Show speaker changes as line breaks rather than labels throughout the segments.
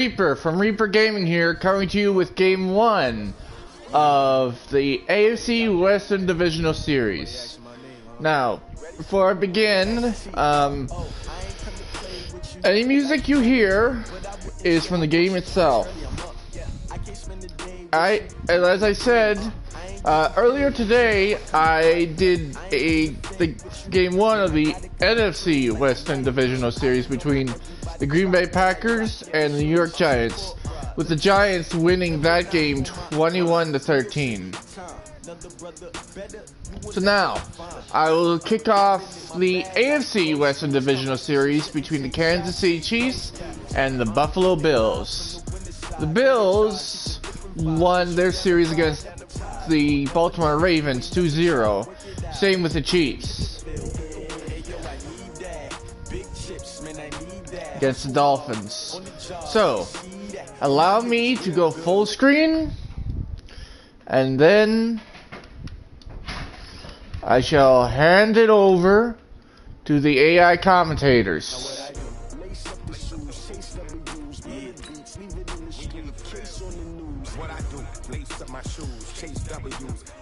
Reaper from Reaper Gaming here, coming to you with Game 1 of the AFC Western Divisional Series. Now, before I begin, any music you hear is from the game itself. As I said, earlier today, I did the Game 1 of the NFC Western Divisional Series between the Green Bay Packers and the New York Giants, with the Giants winning that game 21-13. So now, I will kick off the AFC Western Divisional Series between the Kansas City Chiefs and the Buffalo Bills. The Bills won their series against the Baltimore Ravens 2-0. Same with the Chiefs against the Dolphins. So, allow me to go full screen, and then I shall hand it over to the AI commentators.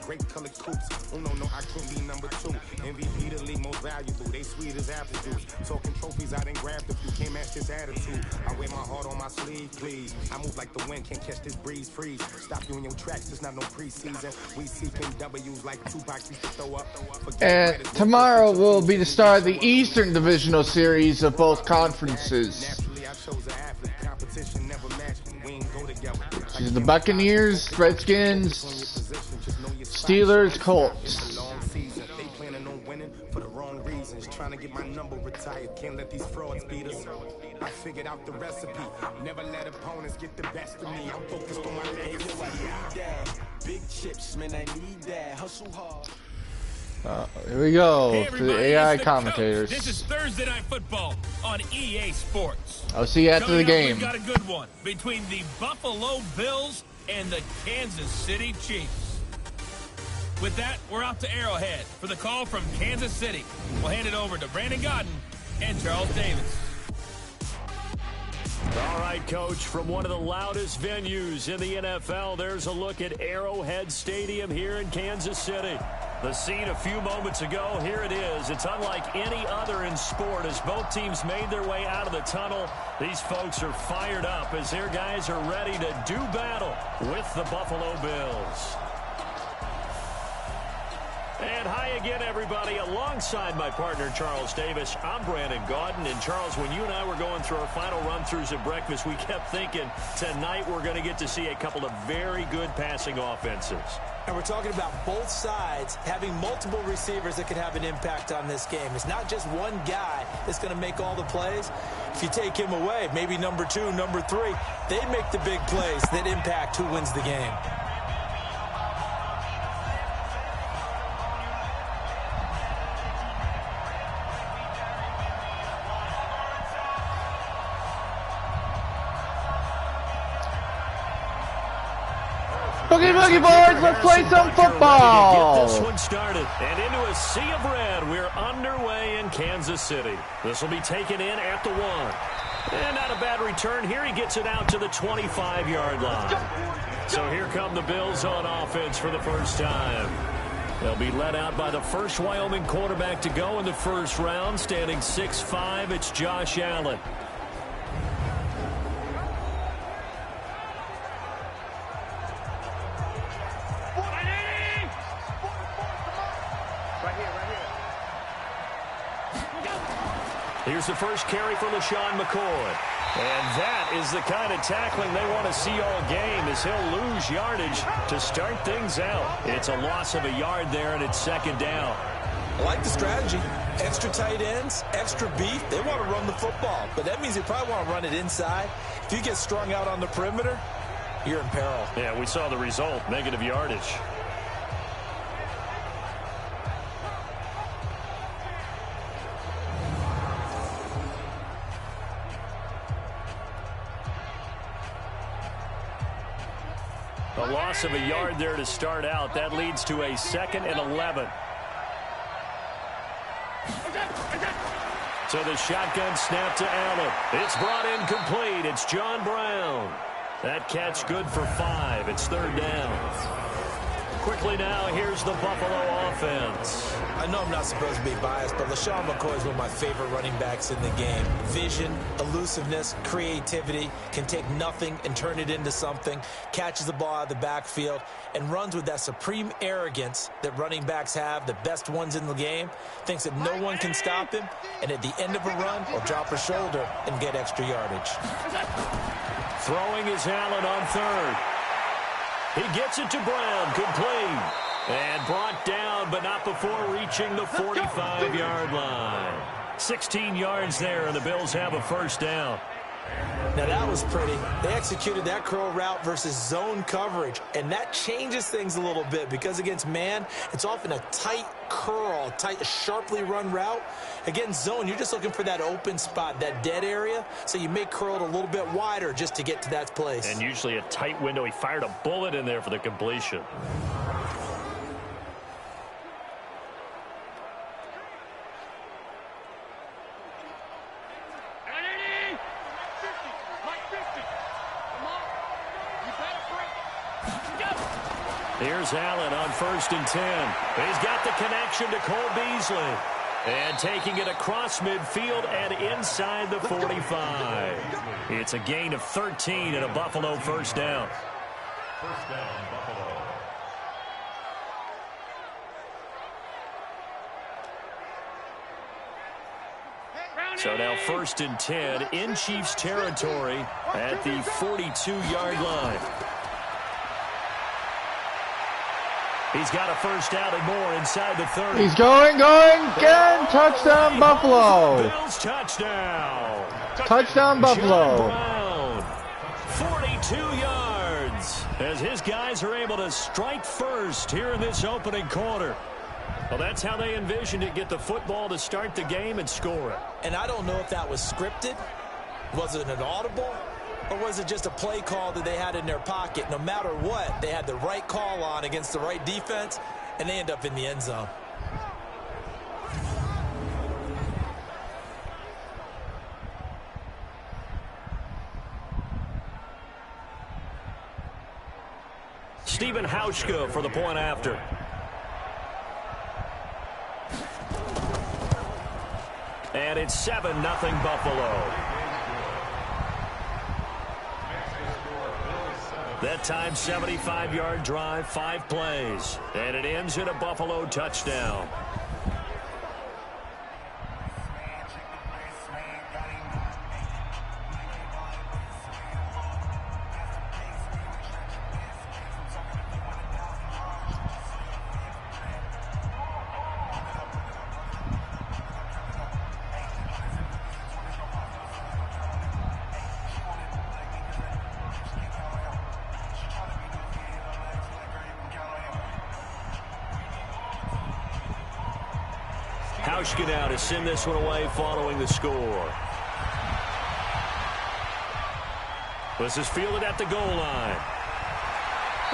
Great color coops. Oh no, I couldn't be number 2. MVP the league most valuable. They sweet as apple juice. Talking trophies, I didn't grab the few. Can't match this attitude. I wear my heart on my sleeve, please. I move like the wind, can't catch this breeze. Freeze. Stop you in your tracks. There's not no preseason. We seeking W's like Tupac used to throw up.
And tomorrow will be the start of the Eastern Divisional Series of both conferences. Which is the Buccaneers, Redskins, Steelers, Colts.
They planning on winning for the wrong reasons. Trying to get my number retired. Can't let these frauds beat us. I figured out the recipe. Never let opponents get the best of me. I'm focused on my legacy. Big chips, man, I need that. Hustle hard.
Here we go.
Hey
to the AI
the
commentators.
Coach. This is Thursday Night Football on EA Sports.
I'll see you after the game.
We've got a good one between the Buffalo Bills and the Kansas City Chiefs. With that, we're off to Arrowhead for the call from Kansas City. We'll hand it over to Brandon Godden and Charles Davis.
All right, Coach, from one of the loudest venues in the NFL, there's a look at Arrowhead Stadium here in Kansas City. The scene a few moments ago, here it is. It's unlike any other in sport as both teams made their way out of the tunnel. These folks are fired up as their guys are ready to do battle with the Buffalo Bills. And hi again, everybody. Alongside my partner, Charles Davis, I'm Brandon Godden. And Charles, when you and I were going through our final run-throughs at breakfast, we kept thinking tonight we're going to get to see a couple of very good passing offenses.
And we're talking about both sides having multiple receivers that can have an impact on this game. It's not just one guy that's going to make all the plays. If you take him away, maybe number 2, number 3, they make the big plays that impact who wins the game.
Boogie boards, let's play some football!
Get this one started. And into a sea of red, we're underway in Kansas City. This will be taken in at the 1. And not a bad return here. He gets it out to the 25-yard line. So here come the Bills on offense for the first time. They'll be led out by the first Wyoming quarterback to go in the first round. Standing 6'5", it's Josh Allen. Here's the first carry for LaShawn McCoy. And that is the kind of tackling they want to see all game, as he'll lose yardage to start things out. It's a loss of a yard there, and it's second down.
I like the strategy. Extra tight ends, extra beef. They want to run the football, but that means they probably want to run it inside. If you get strung out on the perimeter, you're in peril.
Yeah, we saw the result, negative yardage. A loss of a yard there to start out. That leads to a 2nd and 11. So the shotgun snap to Allen. It's brought in complete. It's John Brown. That catch good for 5. It's 3rd down. Quickly now, here's the Buffalo offense.
I know I'm not supposed to be biased, but LaShawn McCoy is one of my favorite running backs in the game. Vision, elusiveness, creativity, can take nothing and turn it into something, catches the ball out of the backfield, and runs with that supreme arrogance that running backs have, the best ones in the game, thinks that no one can stop him, and at the end of a run, will drop a shoulder and get extra yardage.
Throwing is Allen on 3rd. He gets it to Brown, complete. And brought down, but not before reaching the 45-yard line. 16 yards there, and the Bills have a 1st down.
Now that was pretty. They executed that curl route versus zone coverage, and that changes things a little bit because against man, it's often a tight curl, tight, sharply run route. Against zone, you're just looking for that open spot, that dead area, so you may curl it a little bit wider just to get to that place.
And usually a tight window. He fired a bullet in there for the completion. Here's Allen on 1st and 10. He's got the connection to Cole Beasley. And taking it across midfield and inside the 45. It's a gain of 13 and a Buffalo 1st down. First down, Buffalo. So now 1st and 10 in Chiefs territory at the 42-yard line. He's got a 1st down and more inside the 30.
He's going again. Touchdown, Buffalo.
Bills touchdown.
Touchdown, Buffalo.
John Brown, 42 yards as his guys are able to strike first here in this opening quarter. Well, that's how they envisioned it, get the football to start the game and score it.
And I don't know if that was scripted. Was it an audible? Or was it just a play call that they had in their pocket? No matter what, they had the right call on against the right defense, and they end up in the end zone.
Stephen Hauschka for the point after. And it's 7-0 Buffalo. That time, 75-yard drive, 5 plays. And it ends in a Buffalo touchdown. Hauschka now to send this one away following the score. This is fielded at the goal line.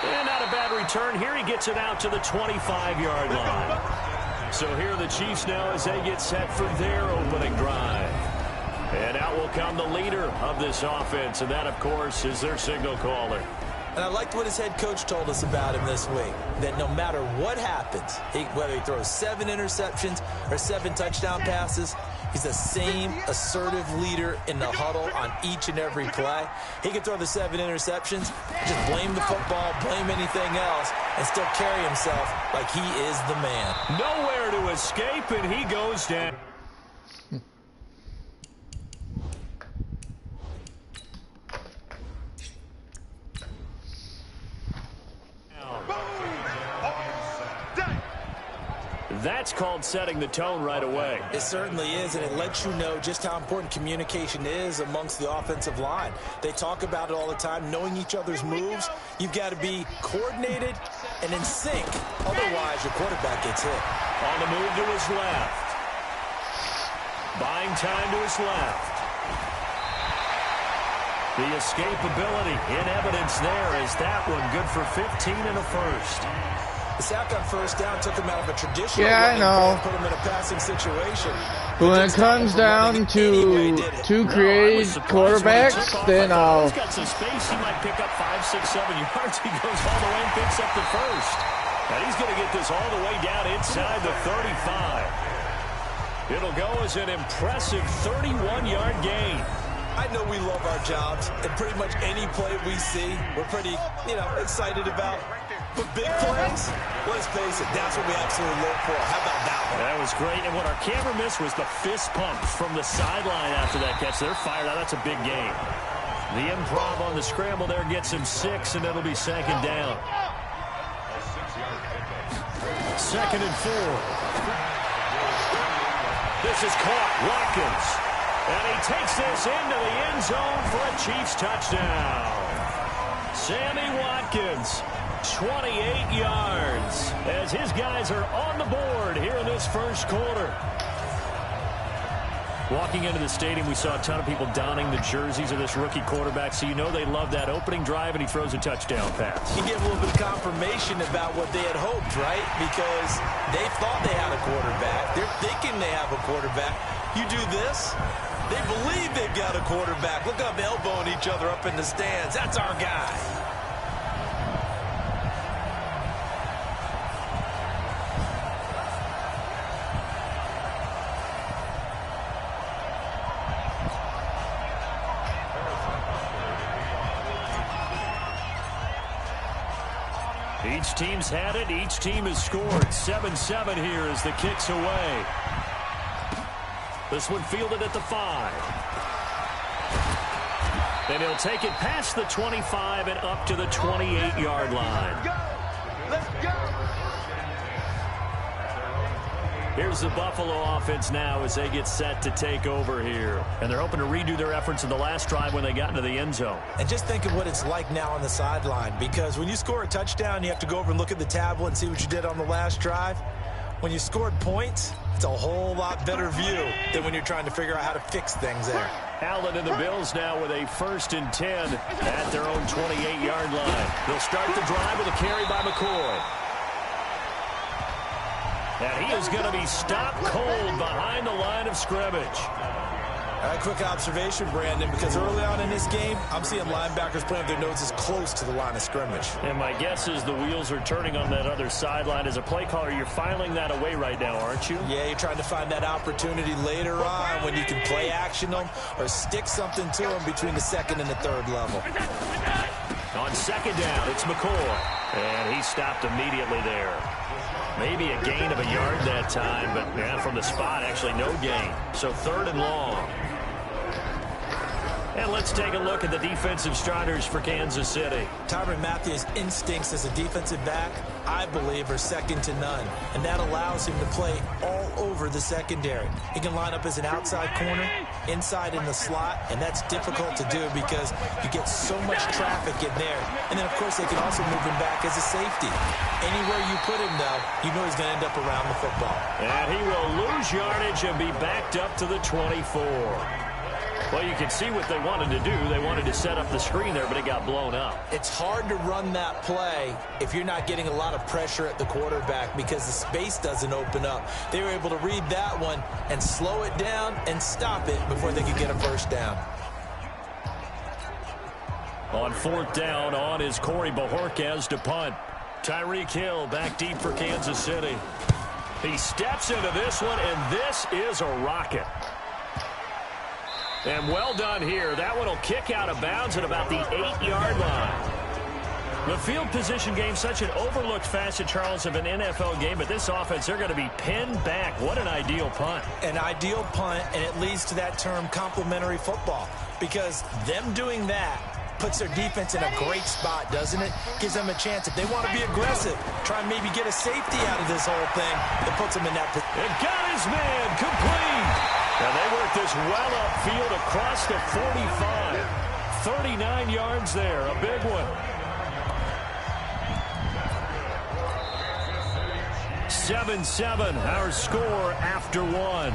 And not a bad return. Here he gets it out to the 25-yard line. So here are the Chiefs now as they get set for their opening drive. And out will come the leader of this offense, and that, of course, is their signal caller.
And I liked what his head coach told us about him this week, that no matter what happens, whether he throws 7 interceptions or 7 touchdown passes, he's the same assertive leader in the huddle on each and every play. He can throw the 7 interceptions, just blame the football, blame anything else, and still carry himself like he is the man.
Nowhere to escape, and he goes down. That's called setting the tone right away.
It certainly is, and it lets you know just how important communication is amongst the offensive line. They talk about it all the time, knowing each other's moves. You've got to be coordinated and in sync. Otherwise, your quarterback gets hit.
On the move to his left. Buying time to his left. The escapability in evidence there is that one good for 15 and a first.
The sack on first down took him out of a traditional
Yeah, I know.
put him in a passing situation.
But when it comes down to two created quarterbacks, then I'll...
He's got some space. He might pick up 5, 6, 7 yards. He goes all the way and picks up the first. And he's going to get this all the way down inside the 35. It'll go as an impressive 31-yard gain.
I know we love our jobs, and pretty much any play we see, we're pretty, excited about. But big plays, let's face it, that's what we absolutely look for. How about that one?
That was great, and what our camera missed was the fist pump from the sideline after that catch. They're fired out. That's a big game. The improv on the scramble there gets him 6, and it'll be second down. 2nd and 4. This is caught. Watkins. And he takes this into the end zone for a Chiefs touchdown. Sammy Watkins, 28 yards, as his guys are on the board here in this first quarter. Walking into the stadium, we saw a ton of people donning the jerseys of this rookie quarterback, so you know they love that opening drive, and he throws a touchdown pass.
He gave a little bit of confirmation about what they had hoped, right? Because they thought they had a quarterback. They're thinking they have a quarterback. You do this, they believe they've got a quarterback. Look up, elbowing each other up in the stands. That's our guy.
Each team's had it. Each team has scored. 7-7 here as the kick's away. This one fielded at the 5. And he'll take it past the 25 and up to the 28-yard line.
Let's go.
Here's the Buffalo offense now as they get set to take over here. And they're hoping to redo their efforts in the last drive when they got into the end zone.
And just think of what it's like now on the sideline, because when you score a touchdown, you have to go over and look at the tablet and see what you did on the last drive. When you scored points, it's a whole lot better view than when you're trying to figure out how to fix things there.
Allen and the Bills now with a 1st and 10 at their own 28-yard line. They'll start the drive with a carry by McCoy. And he is going to be stopped cold behind the line of scrimmage.
A quick observation, Brandon, because early on in this game, I'm seeing linebackers playing with their noses close to the line of scrimmage.
And my guess is the wheels are turning on that other sideline. As a play caller, you're filing that away right now, aren't you?
Yeah, you're trying to find that opportunity later on when you can play action them or stick something to them between the 2nd and the 3rd level.
On 2nd down, it's McCoy. And he stopped immediately there. Maybe a gain of a yard that time, but yeah, from the spot, actually no gain. So 3rd and long. And let's take a look at the defensive starters for Kansas City.
Tyrann Mathieu's instincts as a defensive back, I believe, are second to none. And that allows him to play all over the secondary. He can line up as an outside corner, inside in the slot, and that's difficult to do because you get so much traffic in there. And then, of course, they can also move him back as a safety. Anywhere you put him, though, you know he's going to end up around the football.
And he will lose yardage and be backed up to the 24. Well, you can see what they wanted to do. They wanted to set up the screen there, but it got blown up.
It's hard to run that play if you're not getting a lot of pressure at the quarterback because the space doesn't open up. They were able to read that one and slow it down and stop it before they could get a first down.
On 4th down, on is Corey Bojorquez to punt. Tyreek Hill back deep for Kansas City. He steps into this one, and this is a rocket. And well done here. That one will kick out of bounds at about the 8-yard line. The field position game, such an overlooked facet, Charles, of an NFL game, but this offense, they're going to be pinned back. What an ideal punt.
An ideal punt, and it leads to that term complementary football, because them doing that puts their defense in a great spot, doesn't it? Gives them a chance. If they want to be aggressive, try and maybe get a safety out of this whole thing, it puts them in that position.
It got his man complete. And they work this well upfield across the 45. 39 yards there, a big one. 7-7, our score after 1.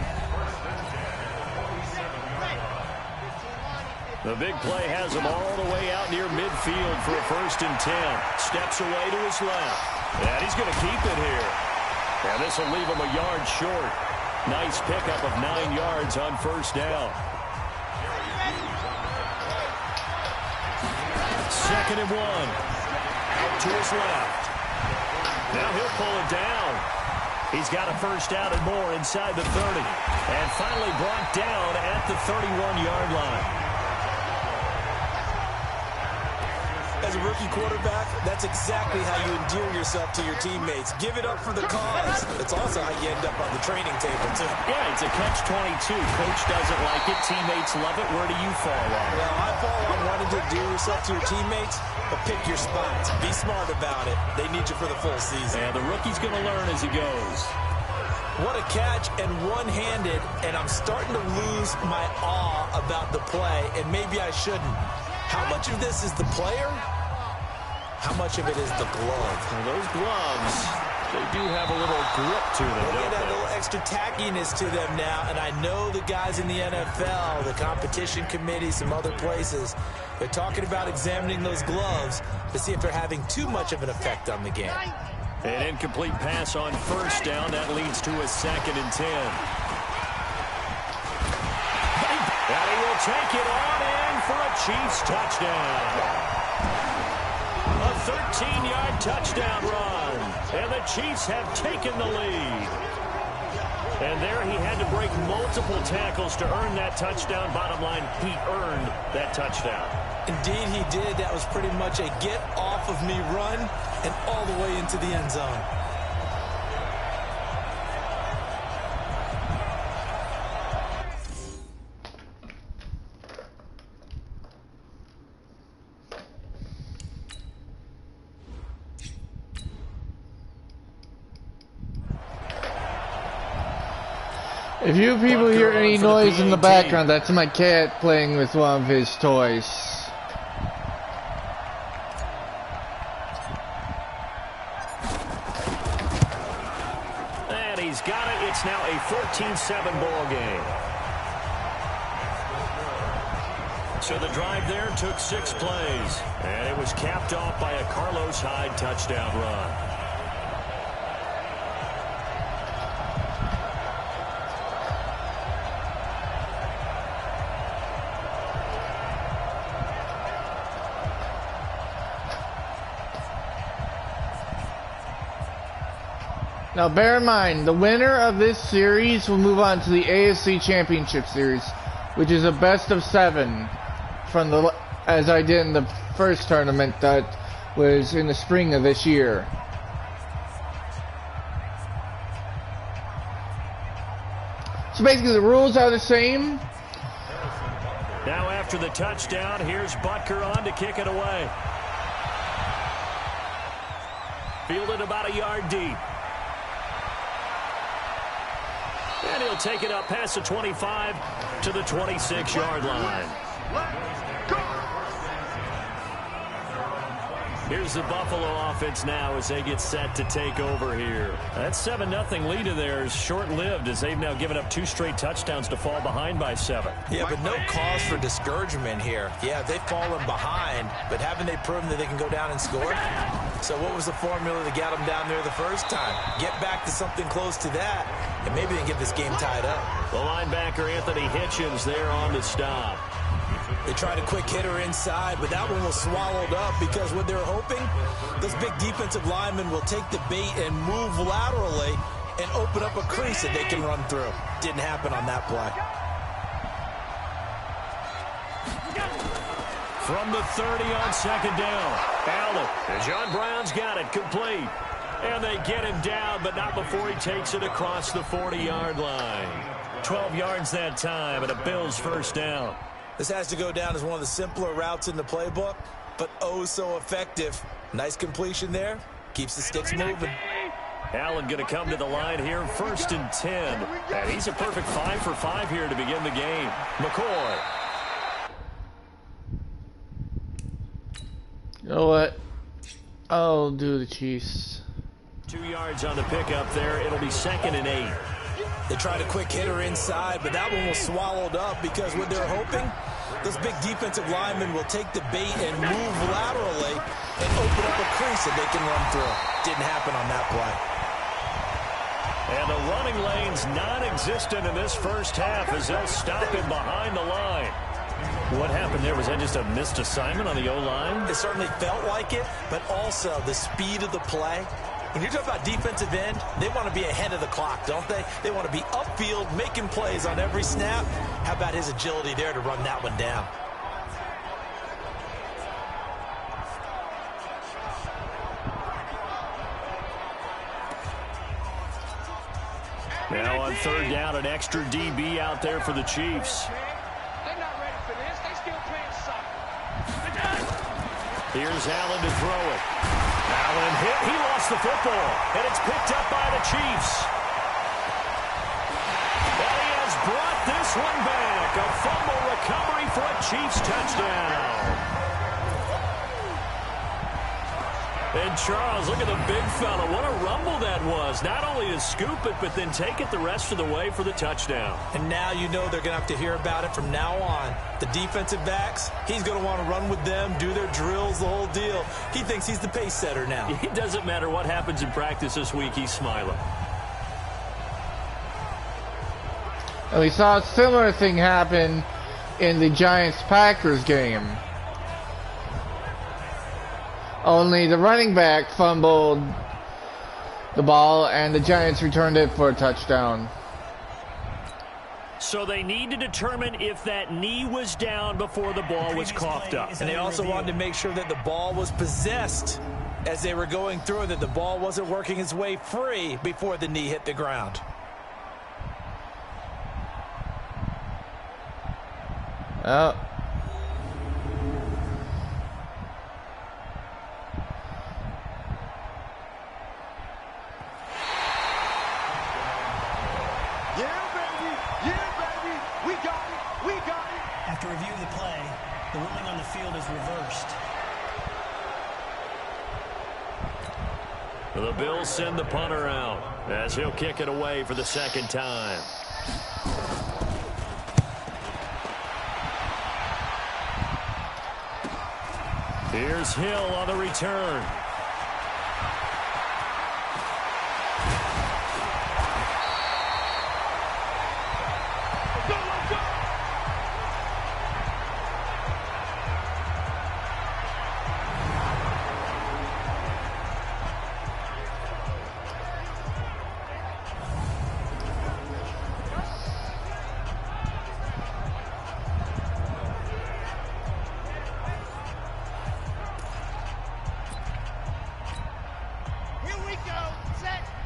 The big play has him all the way out near midfield for a 1st and 10. Steps away to his left. And he's going to keep it here. And this will leave him a yard short. Nice pickup of 9 yards on first down. 2nd and 1. Out to his left. Now he'll pull it down. He's got a first down and more inside the 30. And finally brought down at the 31-yard line.
As a rookie quarterback, that's exactly how you endear yourself to your teammates. Give it up for the cause. It's also how you end up on the training table, too.
Yeah, it's a catch-22. Coach doesn't like it. Teammates love it. Where do you fall on it?
Well, I fall on wanting to endear yourself to your teammates, but pick your spots. Be smart about it. They need you for the full season.
And the rookie's going to learn as he goes.
What a catch, and one-handed, and I'm starting to lose my awe about the play, and maybe I shouldn't. How much of this is the player? How much of it is the glove?
Well, those gloves, they do have a little grip to them,
They
don't
got a
they?
little extra tackiness to them now, and I know the guys in the NFL, the competition committee, some other places, they're talking about examining those gloves to see if they're having too much of an effect on the game.
An incomplete pass on first down. That leads to a 2nd and 10. And he will take it on in for a Chiefs touchdown. A 13-yard touchdown run. And the Chiefs have taken the lead. And there he had to break multiple tackles to earn that touchdown. Bottom line, he earned that touchdown.
Indeed he did. That was pretty much a get-off-of-me run and all the way into the end zone.
If you people hear any noise in the background, that's my cat playing with one of his toys.
And he's got it. It's now a 14-7 ball game. So the drive there took 6 plays. And it was capped off by a Carlos Hyde touchdown run.
Now bear in mind, the winner of this series will move on to the AFC Championship Series, which is a best of 7 from the, as I did in the first tournament that was in the spring of this year. So basically the rules are the same.
Now after the touchdown, here's Butker on to kick it away. Fielded about a yard deep. And he'll take it up past the 25 to the 26-yard line. Here's the Buffalo offense now as they get set to take over here. That 7-0 lead of theirs short-lived as they've now given up 2 straight touchdowns to fall behind by 7.
Yeah, but no cause for discouragement here. Yeah, they've fallen behind, but haven't they proven that they can go down and score? So what was the formula that got them down there the first time? Get back to something close to that, and maybe they can get this game tied up.
The linebacker, Anthony Hitchens, there on the stop.
They tried a quick hitter inside, but that one was swallowed up because what they're hoping, those big defensive linemen will take the bait and move laterally and open up a crease that they can run through. Didn't happen on that play.
From the 30 on 2nd down. Allen. And John Brown's got it complete. And they get him down, but not before he takes it across the 40-yard line. 12 yards that time, and a Bills first down.
This has to go down as one of the simpler routes in the playbook, but oh so effective. Nice completion there. Keeps the sticks moving.
Allen going to come to the line here, 1st and 10. And he's a perfect 5 for 5 here to begin the game. McCoy.
You know what? I'll do the Chiefs.
2 yards on the pickup there. It'll be 2nd and 8.
They tried a quick hitter inside, but that one was swallowed up because what they're hoping, those big defensive linemen will take the bait and move laterally and open up a crease that they can run through. Didn't happen on that play.
And the running lane's non-existent in this first half as they'll stop him behind the line. What happened there? Was that just a missed assignment on the O-line?
It certainly felt like it, but also the speed of the play. When you're talking about defensive end, they want to be ahead of the clock, don't they? They want to be upfield, making plays on every snap. How about his agility there to run that one down?
Now on third down, an extra DB out there for the Chiefs.
They're not ready for this. They still playing soccer.
Here's Allen to throw it. Allen hit. He lost the football, and it's picked up by the Chiefs. And he has brought this one back. A fumble recovery for a Chiefs touchdown. And Charles, look at the big fella. What a rumble that was. Not only to scoop it, but then take it the rest of the way for the touchdown.
And now you know they're going to have to hear about it from now on. The defensive backs, he's going to want to run with them, do their drills, the whole deal. He thinks he's the pace setter now.
It doesn't matter what happens in practice this week. He's smiling.
And we saw a similar thing happen in the Giants-Packers game. Only the running back fumbled the ball, and the Giants returned it for a touchdown.
So they need to determine if that knee was down before the ball was coughed up.
And they also wanted to make sure that the ball was possessed as they were going through, that the ball wasn't working its way free before the knee hit the ground.
Oh.
After reviewing the play, the ruling on the field is reversed.
The Bills send the punter out as he'll kick it away for the second time. Here's Hill on the return.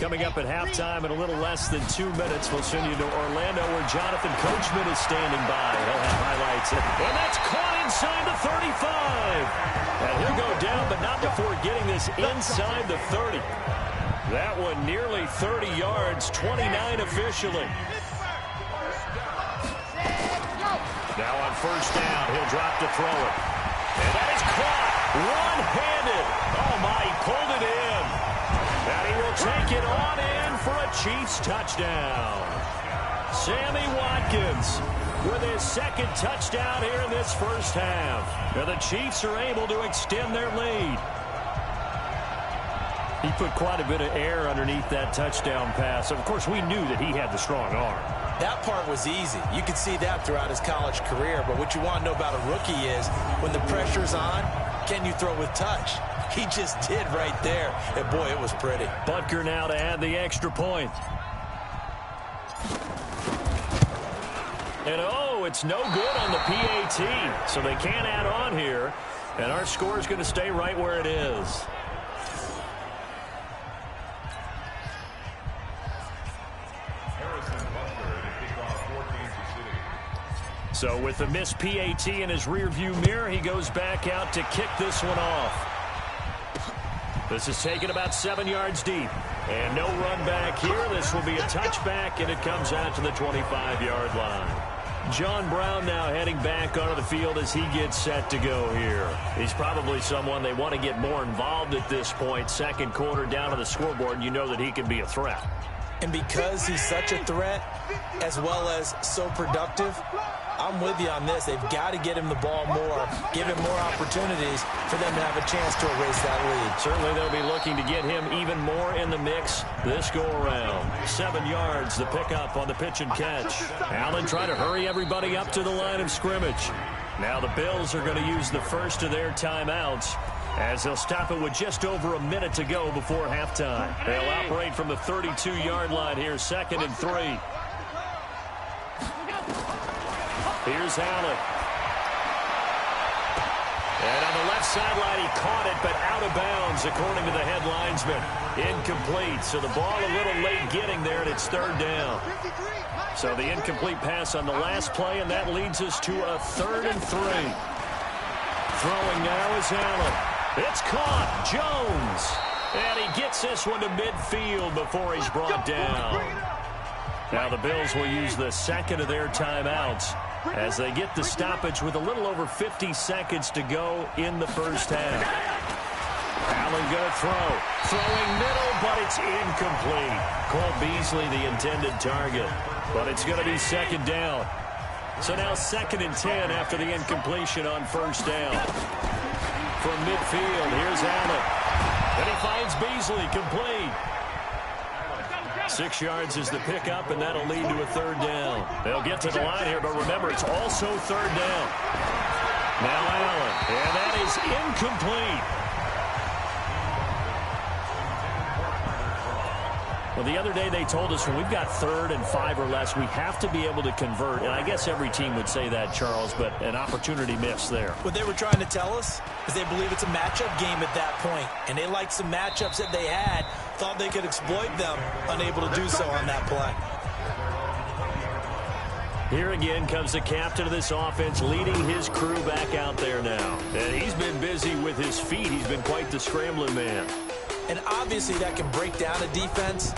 Coming up at halftime in a little less than 2 minutes, we'll send you to Orlando where Jonathan Coachman is standing by. He'll have highlights. And that's caught inside the 35. And he'll go down, but not before getting this inside the 30. That one nearly 30 yards, 29 officially. Now on first down, he'll drop to throw it. And that is caught one-handed. Oh, my, he pulled it in. And he will take it on in for a Chiefs touchdown. Sammy Watkins with his second touchdown here in this first half. Now the Chiefs are able to extend their lead. He put quite a bit of air underneath that touchdown pass. Of course, we knew that he had the strong arm.
That part was easy. You could see that throughout his college career. But what you want to know about a rookie is when the pressure's on, can you throw with touch? He just did right there. And, boy, it was pretty.
Butker now to add the extra point. And, oh, it's no good on the PAT. So they can't add on here. And our score is going to stay right where it is. So with the missed PAT in his rearview mirror, he goes back out to kick this one off. This is taken about 7 yards deep. And no run back here. This will be a touchback, and it comes out to the 25-yard line. John Brown now heading back onto the field as he gets set to go here. He's probably someone they want to get more involved at this point. Second quarter down on the scoreboard, and you know that he can be a threat.
And because he's such a threat, as well as so productive, I'm with you on this. They've got to get him the ball more, give him more opportunities for them to have a chance to erase that lead.
Certainly they'll be looking to get him even more in the mix this go-around. 7 yards, the pickup on the pitch and catch. Allen trying to hurry everybody up to the line of scrimmage. Now the Bills are going to use the first of their timeouts as they'll stop it with just over a minute to go before halftime. They'll operate from the 32-yard line here, 2nd and 3. Here's Allen. And on the left sideline, he caught it, but out of bounds, according to the head linesman. Incomplete, so the ball a little late getting there, and it's 3rd down. So the incomplete pass on the last play, and that leads us to a 3rd and 3. Throwing now is Allen. It's caught. Jones. And he gets this one to midfield before he's brought down. Now the Bills will use the second of their timeouts as they get the stoppage with a little over 50 seconds to go in the first half. Allen going to throw. Throwing middle, but it's incomplete. Cole Beasley, the intended target. But it's going to be 2nd down. So now 2nd and 10 after the incompletion on 1st down. From midfield, here's Allen. And he finds Beasley complete. 6 yards is the pickup, and that'll lead to a 3rd down. They'll get to the line here, but remember, it's also 3rd down. Now Allen, and that is incomplete. Well, the other day they told us when we've got 3rd and 5 or less, we have to be able to convert. And I guess every team would say that, Charles, but an opportunity missed there.
What they were trying to tell us is they believe it's a matchup game at that point. And they liked some matchups that they had, thought they could exploit them, unable to do so on that play.
Here again comes the captain of this offense, leading his crew back out there now. And he's been busy with his feet. He's been quite the scrambling man.
And obviously that can break down a defense,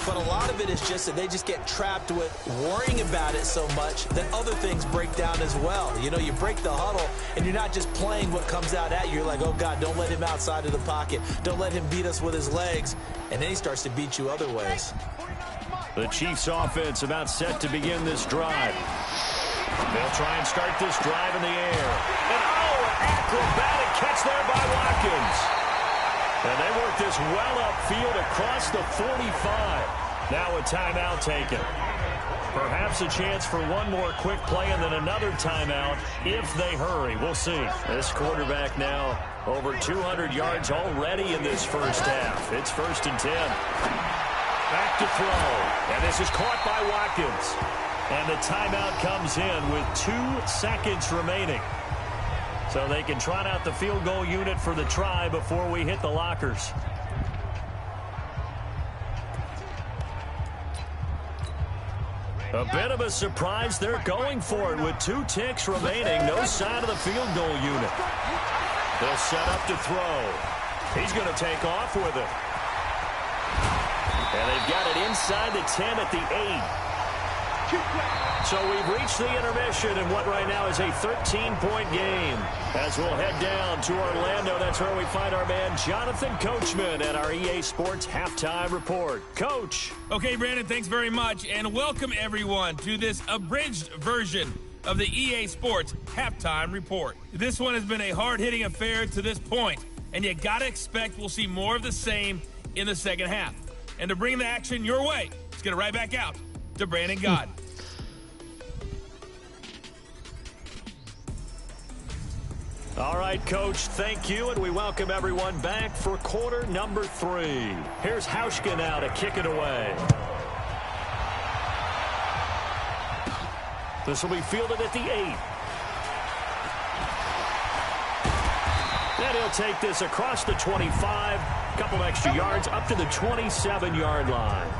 but a lot of it is just that they just get trapped with worrying about it so much that other things break down as well. You know, you break the huddle, and you're not just playing what comes out at you. You're like, oh, God, don't let him outside of the pocket. Don't let him beat us with his legs. And then he starts to beat you other ways.
The Chiefs offense about set to begin this drive. They'll try and start this drive in the air. And, oh, acrobatic catch there by Watkins. And they work this well upfield across the 45. Now a timeout taken. Perhaps a chance for one more quick play and then another timeout if they hurry. We'll see. This quarterback now over 200 yards already in this first half. It's 1st and 10. Back to throw. And this is caught by Watkins. And the timeout comes in with 2 seconds remaining. So they can trot out the field goal unit for the try before we hit the lockers. A bit of a surprise. They're going for it with 2 ticks remaining. No sign of the field goal unit. They'll set up to throw. He's going to take off with it. And they've got it inside the 10 at the 8. So we've reached the intermission in what right now is a 13-point game. As we'll head down to Orlando, that's where we find our man Jonathan Coachman at our EA Sports Halftime Report. Coach.
Okay, Brandon, thanks very much. And welcome, everyone, to this abridged version of the EA Sports Halftime Report. This one has been a hard-hitting affair to this point, and you got to expect we'll see more of the same in the second half. And to bring the action your way, let's get it right back out to Brandon Gaudin.
All right, Coach, thank you, and we welcome everyone back for quarter number 3. Here's Hauschka now to kick it away. This will be fielded at the 8. And he'll take this across the 25, a couple extra yards up to the 27-yard line.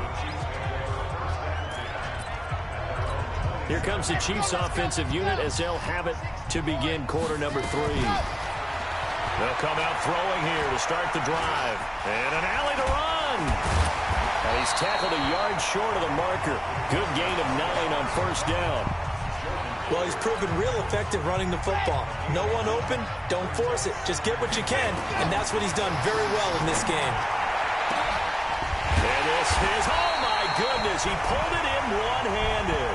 Here comes the Chiefs offensive unit as they'll have it to begin quarter number 3. They'll come out throwing here to start the drive. And an alley to run. And he's tackled a yard short of the marker. Good gain of 9 on 1st down.
Well, he's proven real effective running the football. No one open, don't force it. Just get what you can, and that's what he's done very well in this game.
And this is, oh my goodness, he pulled it in one-handed.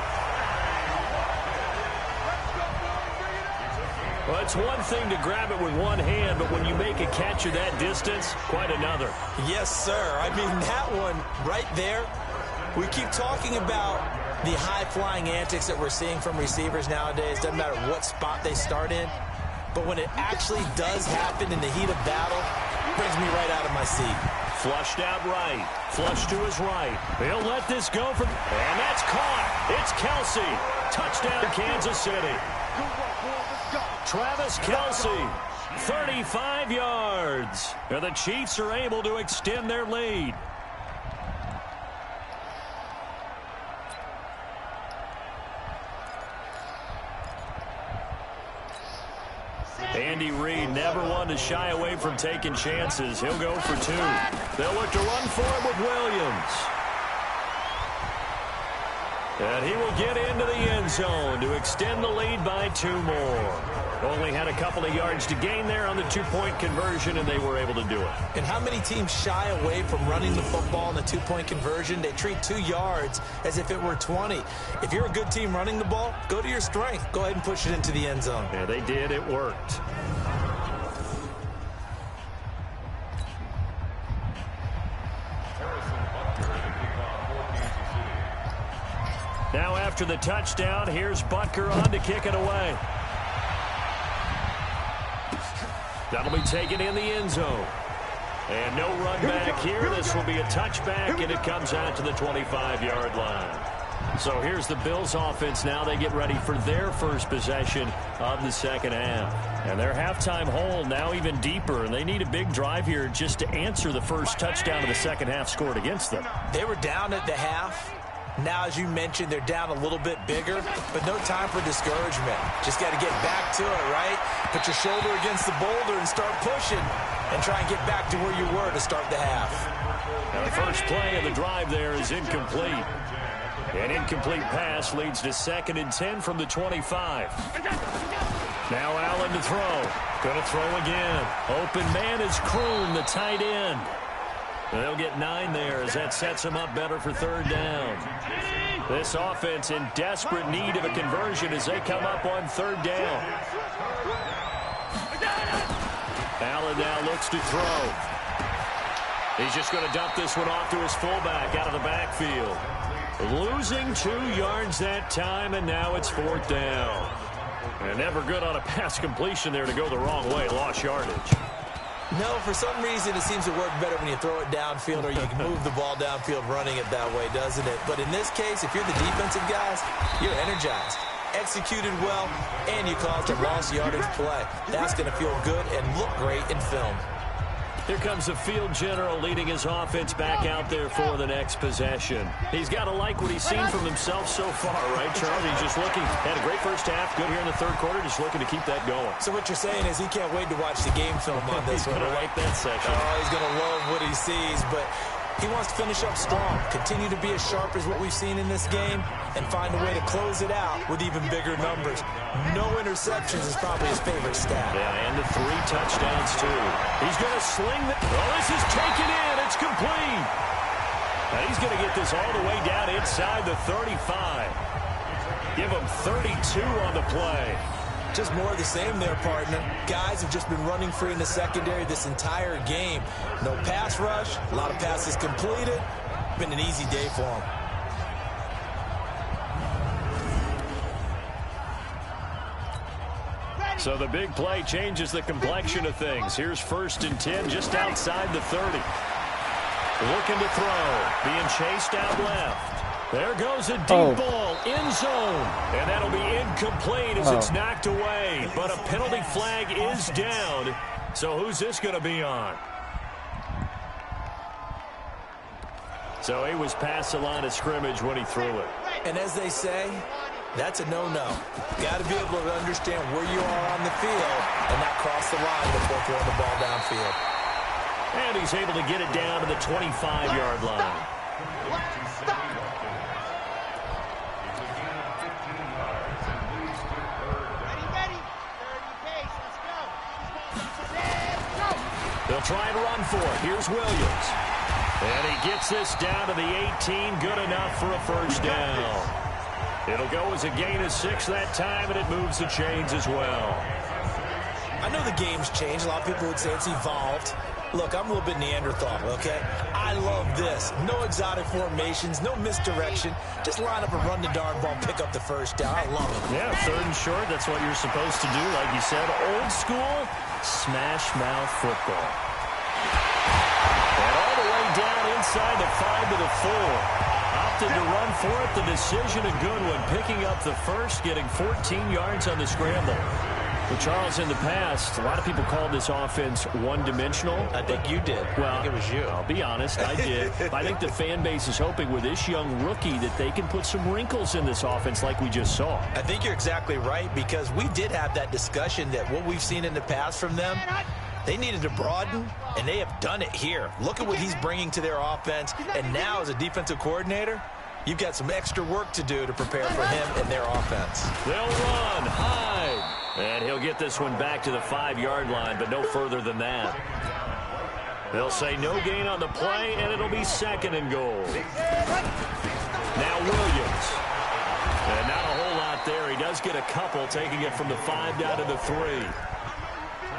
Well, it's one thing to grab it with one hand, but when you make a catch of that distance, quite another.
Yes, sir. I mean, that one right there, we keep talking about the high-flying antics that we're seeing from receivers nowadays. Doesn't matter what spot they start in. But when it actually does happen in the heat of battle, it brings me right out of my seat.
Flushed out right. Flush to his right. He'll let this go from... And that's caught. It's Kelsey. Touchdown, Kansas City. Travis Kelsey, 35 yards. And the Chiefs are able to extend their lead. Andy Reid never one to shy away from taking chances. He'll go for two. They'll look to run for him with Williams. And he will get into the end zone to extend the lead by 2 more. Only had a couple of yards to gain there on the 2-point conversion, and they were able to do it.
And how many teams shy away from running the football in the 2-point conversion? They treat 2 yards as if it were 20. If you're a good team running the ball, go to your strength. Go ahead and push it into the end zone.
Yeah, they did. It worked. Now after the touchdown, here's Butker on to kick it away. That'll be taken in the end zone. And no run back here. This will be a touchback, and it comes out to the 25-yard line. So here's the Bills offense now. They get ready for their first possession of the second half. And their halftime hole now even deeper, and they need a big drive here just to answer the first touchdown of the second half scored against them.
They were down at the half. Now, as you mentioned, they're down a little bit bigger, but no time for discouragement. Just got to get back to it, right? Put your shoulder against the boulder and start pushing and try and get back to where you were to start the half.
Now, the first play of the drive there is incomplete. An incomplete pass leads to 2nd and 10 from the 25. Now Allen to throw. Going to throw again. Open man is Kroon, the tight end. They'll get 9 there as that sets them up better for 3rd down. This offense in desperate need of a conversion as they come up on 3rd down. Allen now looks to throw. He's just going to dump this one off to his fullback out of the backfield. Losing 2 yards that time, and now it's 4th down. And never good on a pass completion there to go the wrong way. Lost yardage.
No, for some reason it seems to work better when you throw it downfield or you can move the ball downfield running it that way, doesn't it? But in this case, if you're the defensive guys, you're energized, executed well, and you caused a lost yardage play. That's going to feel good and look great in film.
Here comes the field general leading his offense back out there for the next possession. He's got to like what he's seen from himself so far, right, Charles? He's just looking, had a great first half, good here in the 3rd quarter, just looking to keep that going.
So what you're saying is he can't wait to watch the game film on this one, right?
Like that section.
Oh, he's going to love what he sees, but he wants to finish up strong, continue to be as sharp as what we've seen in this game, and find a way to close it out with even bigger numbers. No interceptions is probably his favorite stat.
Yeah, and the 3 touchdowns, too. He's going to sling the... Oh, this is taken in. It's complete. Now he's going to get this all the way down inside the 35. Give him 32 on the play.
Just more of the same there, partner. Guys have just been running free in the secondary this entire game. No pass rush, a lot of passes completed. Been an easy day for them.
So the big play changes the complexion of things. Here's 1st and 10 just outside the 30. Looking to throw. Being chased out left. There goes a deep ball, end zone. And that'll be incomplete as it's knocked away. But a penalty flag is down. So who's this going to be on? So he was past the line of scrimmage when he threw it.
And as they say, that's a no-no. Got to be able to understand where you are on the field and not cross the line before throwing the ball downfield.
And he's able to get it down to the 25-yard line. They'll try and run for it. Here's Williams. And he gets this down to the 18. Good enough for a 1st down. It'll go as a gain of 6 that time, and it moves the chains as well.
I know the game's changed. A lot of people would say it's evolved. Look, I'm a little bit Neanderthal, okay? I love this. No exotic formations, no misdirection. Just line up and run the darn ball, pick up the first down. I love it.
Yeah, 3rd and short, that's what you're supposed to do. Like you said, old school, smash mouth football. And all the way down inside the 5 to the 4. Opted to run for it. The decision a good one. Picking up the first, getting 14 yards on the scramble. Well, Charles, in the past, a lot of people called this offense one-dimensional.
I think you did.
Well,
I think it was you.
I'll be honest, I did. I think the fan base is hoping with this young rookie that they can put some wrinkles in this offense like we just saw.
I think you're exactly right, because we did have that discussion that what we've seen in the past from them, they needed to broaden, and they have done it here. Look at what he's bringing to their offense, and now as a defensive coordinator, you've got some extra work to do to prepare for him and their offense.
They'll run, hide, and he'll get this one back to the 5-yard line, but no further than that. They'll say no gain on the play, and it'll be 2nd and goal. Now Williams. And not a whole lot there. He does get a couple, taking it from the 5 down to the 3.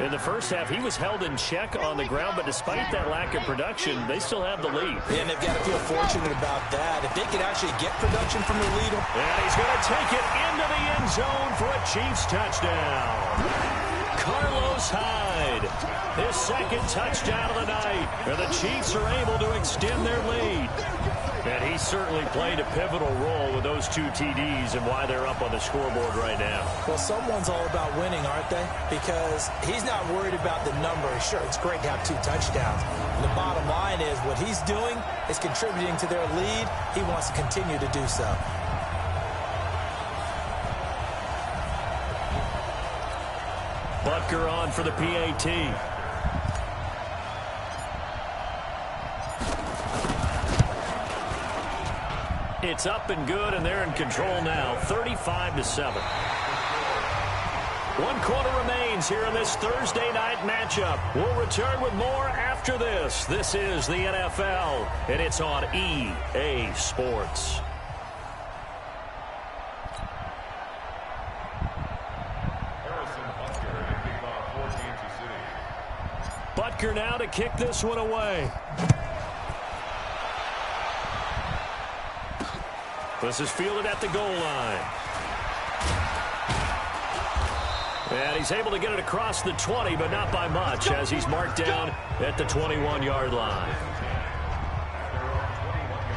In the first half, he was held in check on the ground, but despite that lack of production, they still have the lead.
And they've got to feel fortunate about that. If they could actually get production from the lead.
And he's going to take it into the end zone for a Chiefs touchdown. Carlos Hyde, his 2nd touchdown of the night. And the Chiefs are able to extend their lead. And he certainly played a pivotal role with those 2 TDs and why they're up on the scoreboard right now.
Well, someone's all about winning, aren't they? Because he's not worried about the number. Sure, it's great to have 2 touchdowns. And the bottom line is what he's doing is contributing to their lead. He wants to continue to do so.
Butker on for the PAT. It's up and good, and they're in control now, 35-7. 1 quarter remains here in this Thursday night matchup. We'll return with more after this. This is the NFL, and it's on EA Sports. Butker now to kick this one away. This is fielded at the goal line. And he's able to get it across the 20, but not by much, as he's marked down at the 21-yard line.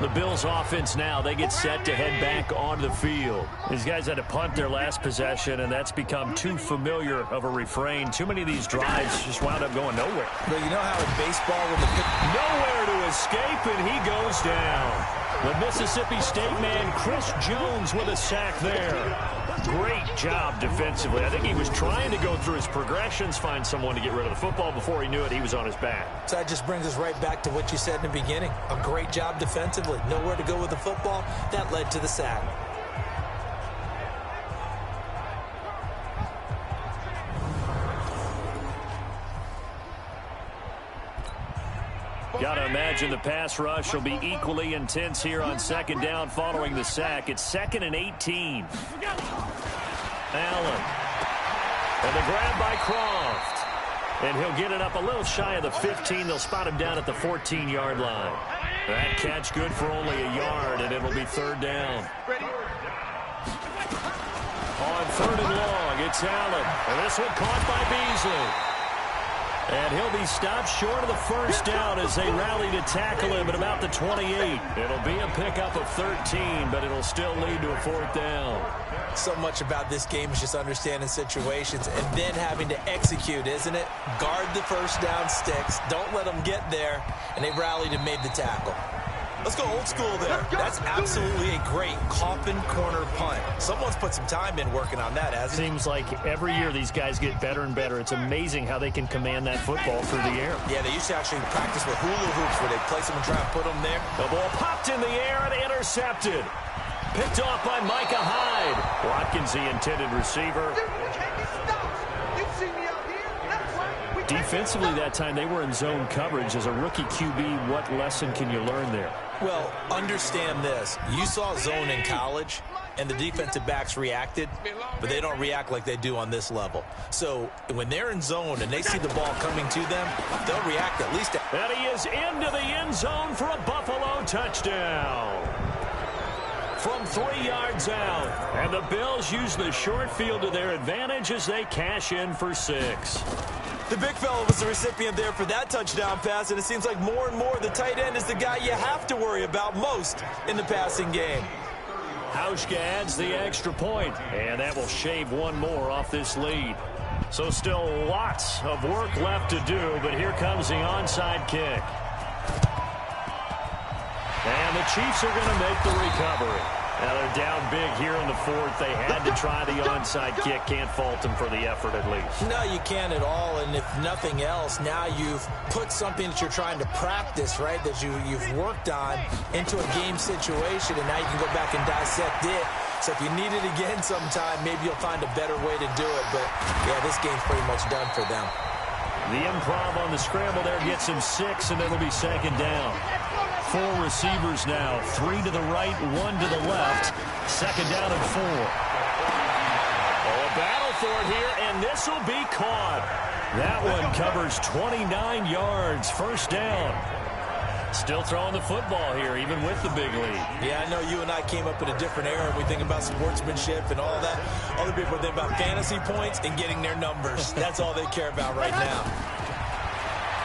The Bills offense now, they get set to head back onto the field. These guys had to punt their last possession, and that's become too familiar of a refrain. Too many of these drives just wound up going nowhere.
But you know how in baseball, when the
nowhere to escape, and he goes down. The Mississippi State man, Chris Jones, with a sack there. Great job defensively. I think he was trying to go through his progressions, find someone to get rid of the football. Before he knew it, he was on his back.
So that just brings us right back to what you said in the beginning. A great job defensively. Nowhere to go with the football. That led to the sack.
Got to imagine the pass rush will be equally intense here on 2nd down following the sack. It's 2nd and 18. Allen. And the grab by Croft. And he'll get it up a little shy of the 15. They'll spot him down at the 14-yard line. That catch good for only a yard, and it'll be 3rd down. On 3rd and long, it's Allen. And this one caught by Beasley. And he'll be stopped short of the 1st down as they rally to tackle him at about the 28. It'll be a pickup of 13, but it'll still lead to a 4th down.
So much about this game is just understanding situations and then having to execute, isn't it? Guard the 1st down sticks. Don't let them get there. And they rallied and made the tackle. Let's go old school there. That's absolutely a great coffin corner punt. Someone's put some time in working on that, hasn't it?
Seems like every year these guys get better and better. It's amazing how they can command that football through the air.
Yeah, they used to actually practice with hula hoops where they'd place them and try and put them there.
The ball popped in the air and intercepted. Picked off by Micah Hyde. Watkins, the intended receiver. Defensively that time, they were in zone coverage. As a rookie QB, what lesson can you learn there?
Well, understand this. You saw zone in college. and the defensive backs reacted, but they don't react like they do on this level. So when they're in zone and they see the ball coming to them, they'll react at least.
And he is into the end zone for a Buffalo touchdown. From 3 yards out. And the Bills use the short field to their advantage as they cash in for 6.
The big fella was the recipient there for that touchdown pass, and it seems like more and more the tight end is the guy you have to worry about most in the passing game.
Hauschka adds the extra point, and that will shave one more off this lead. So still lots of work left to do, but here comes the onside kick. And the Chiefs are going to make the recovery. Now they're down big here in the fourth. They had to try the onside kick. Can't fault them for the effort at least.
No, you can't at all. And if nothing else, now you've put something that you're trying to practice, right, that you've worked on into a game situation, and now you can go back and dissect it. So if you need it again sometime, maybe you'll find a better way to do it. But, yeah, this game's pretty much done for them.
The improv on the scramble there gets him 6, and it'll be second down. 4 receivers now, 3 to the right, 1 to the left. Second down and 4. Oh, a battle for it here, and this will be caught. That one covers 29 yards, first down. Still throwing the football here, even with the big lead.
Yeah, I know you and I came up in a different era. We think about sportsmanship and all that. Other people think about fantasy points and getting their numbers. That's all they care about right now.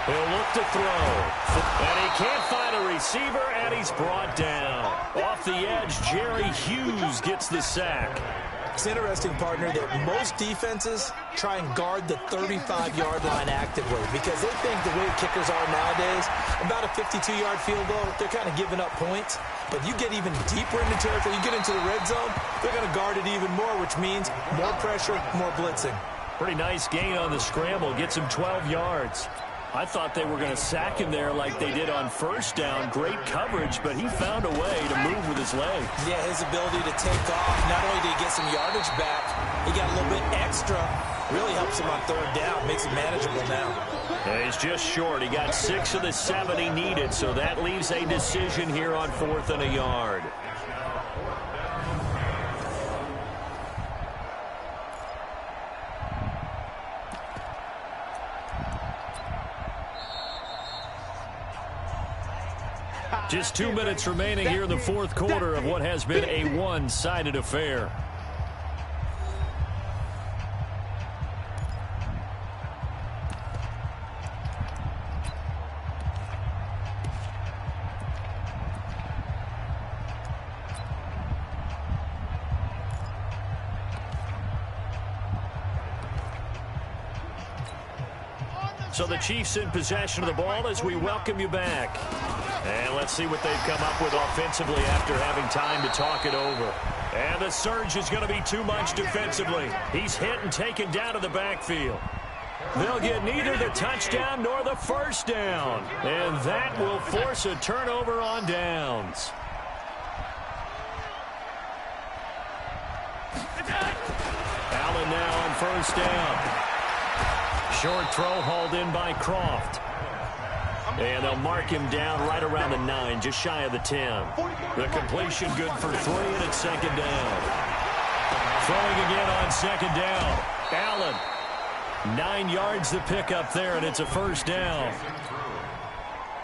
He'll look to throw. And he can't find a receiver, and he's brought down. Off the edge, Jerry Hughes gets the sack.
It's interesting, partner, that most defenses try and guard the 35-yard line actively because they think the way kickers are nowadays, about a 52-yard field goal, they're kind of giving up points. But you get even deeper into territory, you get into the red zone, they're going to guard it even more, which means more pressure, more blitzing.
Pretty nice gain on the scramble. Gets him 12 yards. I thought they were going to sack him there like they did on first down. Great coverage, but he found a way to move with his legs.
Yeah, his ability to take off, not only did he get some yardage back, he got a little bit extra. Really helps him on third down, makes it manageable now.
Yeah, he's just short. He got 6 of the 7 he needed, so that leaves a decision here on 4th and a yard. Just 2 minutes remaining here in the fourth quarter of what has been a one-sided affair. So the Chiefs in possession of the ball as we welcome you back. And let's see what they've come up with offensively after having time to talk it over. And the surge is going to be too much defensively. He's hit and taken down to the backfield. They'll get neither the touchdown nor the first down. And that will force a turnover on downs. Allen now on first down. Short throw hauled in by Croft. And they'll mark him down right around the 9, just shy of the 10. The completion good for 3, and it's second down. Throwing again on second down. Allen, 9 yards to pick up there, and it's a first down.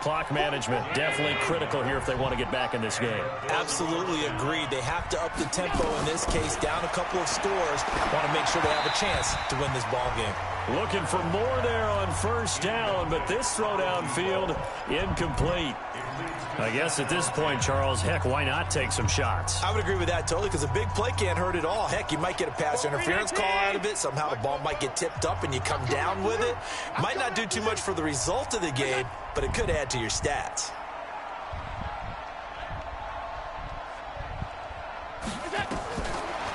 Clock management definitely critical here if they want to get back in this game.
Absolutely agreed. They have to up the tempo in this case, down a couple of scores. Want to make sure they have a chance to win this ball game.
Looking for more there on first down, but this throw downfield incomplete. I guess at this point, Charles, heck, why not take some shots?
I would agree with that totally because a big play can't hurt at all. Heck, you might get a pass interference call out of it. Somehow the ball might get tipped up and you come down with it. Might not do too much for the result of the game, but it could add to your stats.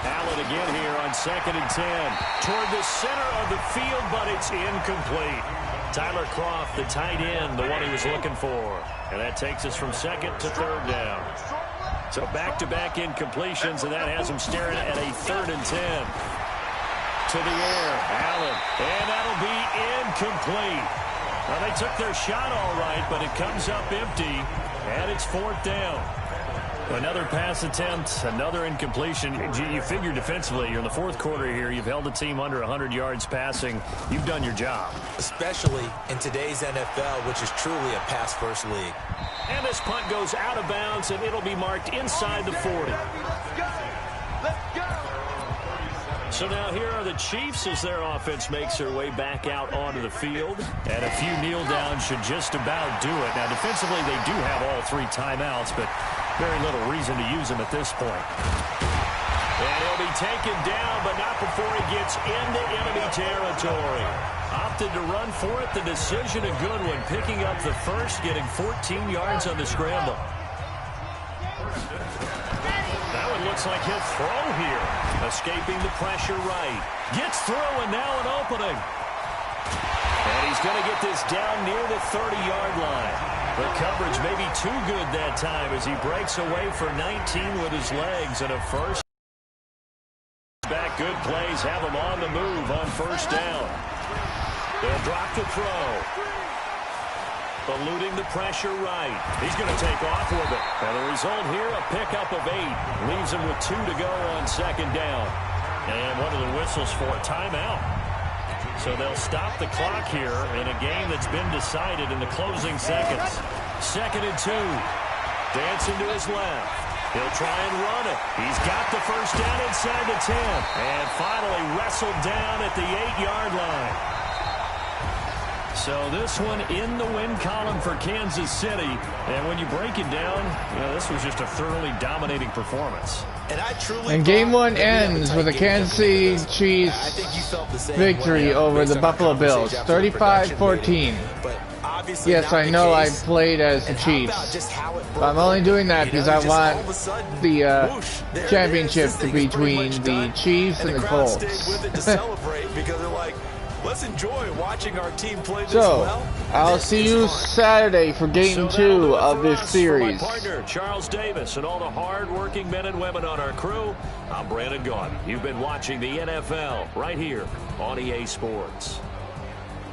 Allen again here on 2nd and 10. Toward the center of the field, but it's incomplete. Tyler Croft, the tight end, the one he was looking for. And that takes us from 2nd to 3rd down. So back-to-back incompletions, and that has him staring at a 3rd and 10. To the air, Allen. And that'll be incomplete. Well, they took their shot all right, but it comes up empty, and it's 4th down. Another pass attempt, another incompletion. You figure defensively, you're in the fourth quarter here. You've held the team under 100 yards passing. You've done your job.
Especially in today's NFL, which is truly a pass-first league.
And this punt goes out of bounds, and it'll be marked inside the 40. So now here are the Chiefs as their offense makes their way back out onto the field. And a few kneel downs should just about do it. Now, defensively, they do have all 3 timeouts, but very little reason to use them at this point. And he'll be taken down, but not before he gets into enemy territory. Opted to run for it. The decision a good one. Picking up the first, getting 14 yards on the scramble. That one looks like he'll throw here. Escaping the pressure right. Gets through, and now an opening. And he's going to get this down near the 30-yard line. The coverage may be too good that time as he breaks away for 19 with his legs and a first. Back good plays have him on the move on first down. They'll drop the throw. Eluding the pressure right. He's going to take off with it. And the result here, a pickup of 8. Leaves him with 2 to go on second down. And one of the whistles for a timeout. So they'll stop the clock here in a game that's been decided in the closing seconds. 2nd and 2. Dancing to his left. He'll try and run it. He's got the first down inside the 10. And finally wrestled down at the 8-yard line. So this one in the win column for Kansas City. And when you break it down, this was just a thoroughly dominating performance.
And game 1 ends with a Kansas City Chiefs victory over the Buffalo Bills, 35-14. Yes, I know I played as the Chiefs, but I'm only doing that because I want the championship to be between the Chiefs and the Colts.
Let's enjoy watching our team play this well.
I'll see you Saturday for game 2 of this series.
My partner, Charles Davis, and all the hard-working men and women on our crew, I'm Brandon Gaudin. You've been watching the NFL right here on EA Sports.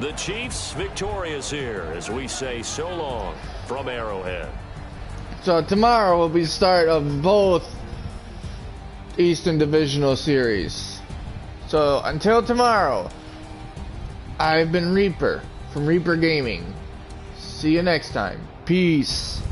The Chiefs victorious here as we say so long from Arrowhead.
So tomorrow will be the start of both Eastern Divisional series. So until tomorrow, I've been Reaper from Reaper Gaming. See you next time. Peace.